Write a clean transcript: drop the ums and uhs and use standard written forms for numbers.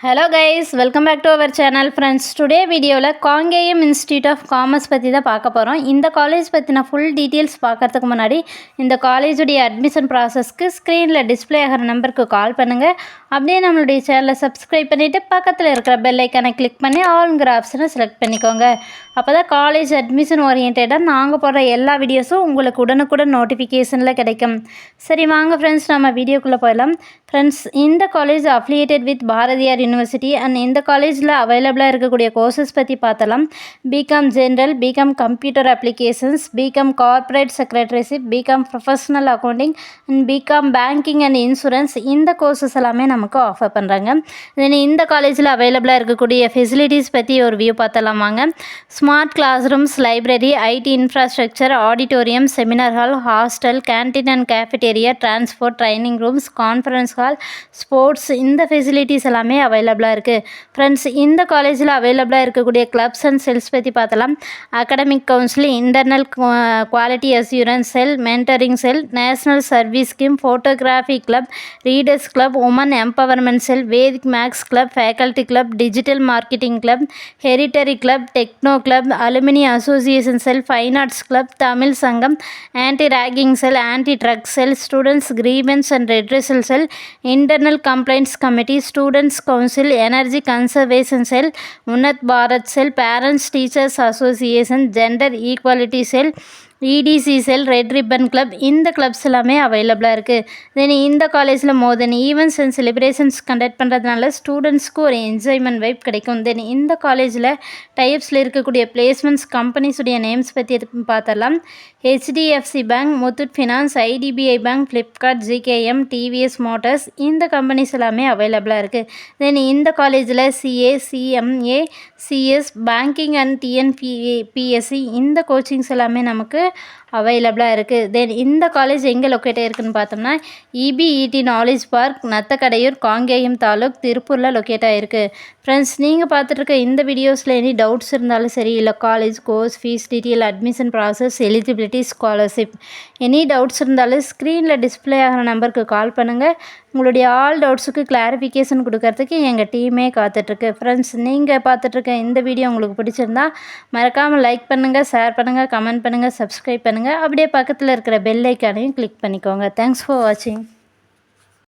Hello guys, welcome back to our channel friends. Today வீடியோவில் Kangeyam institute of commerce பற்றி தான் பார்க்க போகிறோம். இந்த காலேஜ் பற்றின ஃபுல் டீட்டெயில்ஸ் பார்க்கறதுக்கு முன்னாடி இந்த காலேஜுடைய அட்மிஷன் ப்ராசஸ்க்கு ஸ்க்ரீனில் டிஸ்பிளே ஆகிற நம்பருக்கு கால் பண்ணுங்கள். அப்படியே நம்மளுடைய சேனலை சப்ஸ்கிரைப் பண்ணிவிட்டு பக்கத்தில் இருக்கிற பெல் ஐக்கானை கிளிக் பண்ணி ஆல்ங்கிற ஆப்ஷனை செலக்ட் பண்ணிக்கோங்க. அப்போ தான் காலேஜ் அட்மிஷன் ஓரியன்டாக நாங்கள் போடுற எல்லா வீடியோஸும் உங்களுக்கு உடனுக்குடன் நோட்டிஃபிகேஷனில் கிடைக்கும். சரி வாங்க ஃப்ரெண்ட்ஸ், நம்ம வீடியோக்குள்ளே போயிடலாம். ஃப்ரெண்ட்ஸ், இந்த college affiliated with Bharathiar University and இந்த காலேஜில் அவைலபிளாக இருக்கக்கூடிய கோர்சஸ் பற்றி பார்த்தலாம். BCom general, BCom computer applications, BCom corporate secretaryship, BCom professional accounting and BCom banking and insurance, இந்த கோர்சஸ் எல்லாமே நமக்கு ஆஃபர் பண்ணுறாங்க. தென் இந்த காலேஜில் அவைலபிளாக இருக்கக்கூடிய ஃபெசிலிட்டிஸ் பற்றி ஒரு வியூ பார்த்தலாம் வாங்க. Smart class rooms, library, IT infrastructure, auditorium, seminar hall, hostel, canteen and cafeteria, transport, training rooms, conference hall, sports, இந்த ஃபெசிலிட்டிஸ் எல்லாமே அவைலபிளாக இருக்குது. ஃப்ரெண்ட்ஸ், இந்த காலேஜில் அவைலபிளாக இருக்கக்கூடிய கிளப்ஸ் அண்ட் செல்ஸ் பற்றி பார்த்தலாம். Academic council, internal quality assurance cell, mentoring cell, national service scheme, photography club, readers club, women empowerment cell, Vedic maths club, faculty club, digital marketing club, heritage club, techno club, alumni association cell, fine arts club, Tamil Sangam, anti ragging cell, anti drug cell, students grievance and redressal cell, internal complaints committee, students council, energy conservation cell, Unnat Bharat cell, parents teachers association, gender equality sell, etc sell, red ribbon club, இந்த clubs எல்லாமே அவைலபிளாக இருக்குது. Then இந்த காலேஜில் மோர் தென் events and celebrations conduct பண்ணுறதுனால ஸ்டூடெண்ட்ஸ்க்கு ஒரு enjoyment vibe கிடைக்கும். தென் இந்த காலேஜில் டைப்ஸில் இருக்கக்கூடிய பிளேஸ்மெண்ட்ஸ் கம்பெனிஸுடைய நேம்ஸ் பற்றி பார்த்தரலாம். HDFC bank, Muthoot finance, IDBI bank, Flipkart, GKM, TVS motors, இந்த கம்பெனிஸ் எல்லாமே அவைலபிளாக இருக்குது. தென் இந்த காலேஜில் CA, CMA, CS, banking and TNPSC, இந்த கோச்சிங்ஸ் எல்லாமே நமக்கு அவைலபிளாக இருக்குது. தென் இந்த காலேஜ் எங்கே லொக்கேட் ஆகிருக்குன்னு பார்த்தோம்னா இபிஇடி நாலேஜ் பார்க், நத்தக்கடையூர், காங்கேயம் தாலுக், திருப்பூரில் லொக்கேட் ஆகிருக்கு. ஃப்ரெண்ட்ஸ், நீங்கள் பார்த்துட்ருக்க இந்த வீடியோஸில் எனி டவுட்ஸ் இருந்தாலும் சரி, இல்லை college course fees detail, admission process, eligibility, scholarship, any doubts இருந்தாலும் ஸ்க்ரீனில் டிஸ்பிளே ஆகிற நம்பருக்கு கால் பண்ணுங்கள். உங்களுடைய ஆல் டவுட்ஸுக்கு கிளாரிஃபிகேஷன் கொடுக்கறதுக்கு எங்கள் டீமே காத்துட்ருக்கு. ஃப்ரெண்ட்ஸ், நீங்கள் பார்த்துட்ருக்க இந்த வீடியோ உங்களுக்கு பிடிச்சிருந்தா மறக்காமல் லைக் பண்ணுங்கள், ஷேர் பண்ணுங்கள், கமெண்ட் பண்ணுங்கள், சப்ஸ்கிரைப் பண்ணுங்கள். அப்படியே பக்கத்தில் இருக்கிற பெல் ஐக்கானையும் கிளிக் பண்ணிக்கோங்க. தேங்க்ஸ் ஃபார் வாட்சிங்.